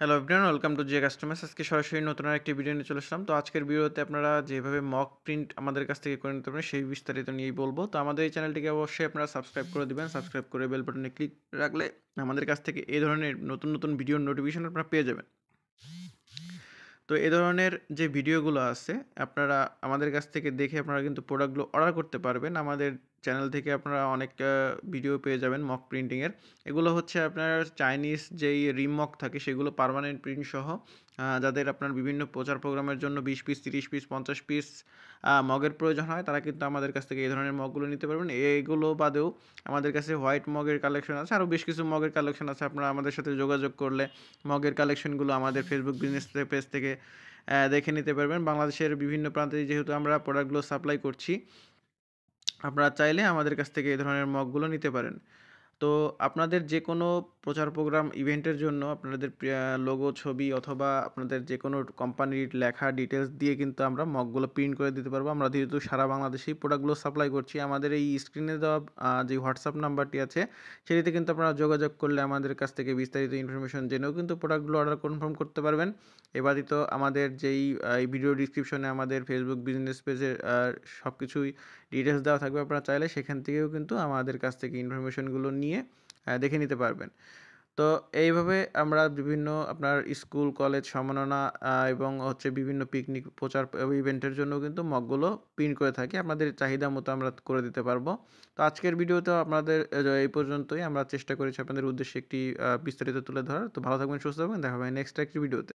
Hello everyone, welcome to Zia customers. আজকে সরাসরি নতুন আরেকটি ভিডিও নিয়ে চলে আসলাম। তো আজকের ভিডিওতে আপনারা যেভাবে মক প্রিন্ট আমাদের কাছ থেকে করে নিতে পারেন সেই বিস্তারিত নিয়েই বলবো। তো আমাদের এই চ্যানেলটিকে অবশ্যই আপনারা সাবস্ক্রাইব করে দিবেন। সাবস্ক্রাইব করে বেল বাটনে ক্লিক রাখলে আমাদের কাছ থেকে এই ধরনের নতুন নতুন ভিডিওর নোটিফিকেশন আপনারা পেয়ে যাবেন। তো এ ধরনের যে ভিডিওগুলো আছে আপনারা আমাদের কাছ থেকে দেখে আপনারা কিন্তু প্রোডাক্টগুলো অর্ডার করতে পারবেন। আমাদের চ্যানেল থেকে আপনারা অনেক ভিডিও পেয়ে যাবেন মক প্রিন্টিংয়ের। এগুলো হচ্ছে আপনার চাইনিজ যেই রিমক থাকে সেগুলো পার্মানেন্ট প্রিন্ট সহ, যাদের আপনার বিভিন্ন প্রচার প্রোগ্রামের জন্য 20 পিস, 30 পিস, 50 পিস মগের প্রয়োজন হয় তারা কিন্তু আমাদের কাছ থেকে এই ধরনের মগগুলো নিতে পারবেন। এগুলো বাদেও আমাদের কাছে হোয়াইট মগের কালেকশন আছে, আরও বেশ কিছু মগের কালেকশন আছে। আপনারা আমাদের সাথে যোগাযোগ করলে মগের কালেকশনগুলো আমাদের ফেসবুক বিজনেস পেজ থেকে দেখে নিতে পারবেন। বাংলাদেশের বিভিন্ন প্রান্তে যেহেতু আমরা প্রোডাক্টগুলো সাপ্লাই করছি, আপনারা চাইলে আমাদের কাছ থেকে এই ধরনের মগগুলো নিতে পারেন। তো আপনাদের যে কোনো প্রচার প্রোগ্রাম ইভেন্টের জন্য আপনাদের লোগো, ছবি অথবা আপনাদের যে কোনো কোম্পানির লেখা ডিটেলস দিয়ে কিন্তু আমরা মগগুলো প্রিন্ট করে দিতে পারবো। আমরা যেহেতু সারা বাংলাদেশেই প্রোডাক্টগুলো সাপ্লাই করছি, আমাদের এই স্ক্রিনে দেওয়া যে হোয়াটসঅ্যাপ নাম্বারটি আছে সেটিতে কিন্তু আপনারা যোগাযোগ করলে আমাদের কাছ থেকে বিস্তারিত ইনফরমেশন জেনেও কিন্তু প্রোডাক্টগুলো অর্ডার কনফার্ম করতে পারবেন। এ ব্যতীত আমাদের যেই এই ভিডিও ডিসক্রিপশনে আমাদের ফেসবুক বিজনেস পেজের সব কিছুই ডিটেলস দেওয়া থাকবে। আপনারা চাইলে সেখান থেকেও কিন্তু আমাদের কাছ থেকে ইনফরমেশনগুলো নিয়ে দেখে নিতে পারবেন। তো এইভাবে আমরা বিভিন্ন আপনার স্কুল, কলেজ, সম্মাননা এবং হচ্ছে বিভিন্ন পিকনিক, প্রচার ইভেন্টের জন্য কিন্তু মগগুলো প্রিন্ট করে থাকি। আপনাদের চাহিদা মতো আমরা করে দিতে পারবো। তো আজকের ভিডিওতেও আপনাদের এই পর্যন্তই। আমরা চেষ্টা করেছি আপনাদের উদ্দেশ্যে একটি বিস্তারিত তুলে ধরার। তো ভালো থাকবেন, সুস্থ থাকবেন। দেখা হবে নেক্সট একটি ভিডিওতে।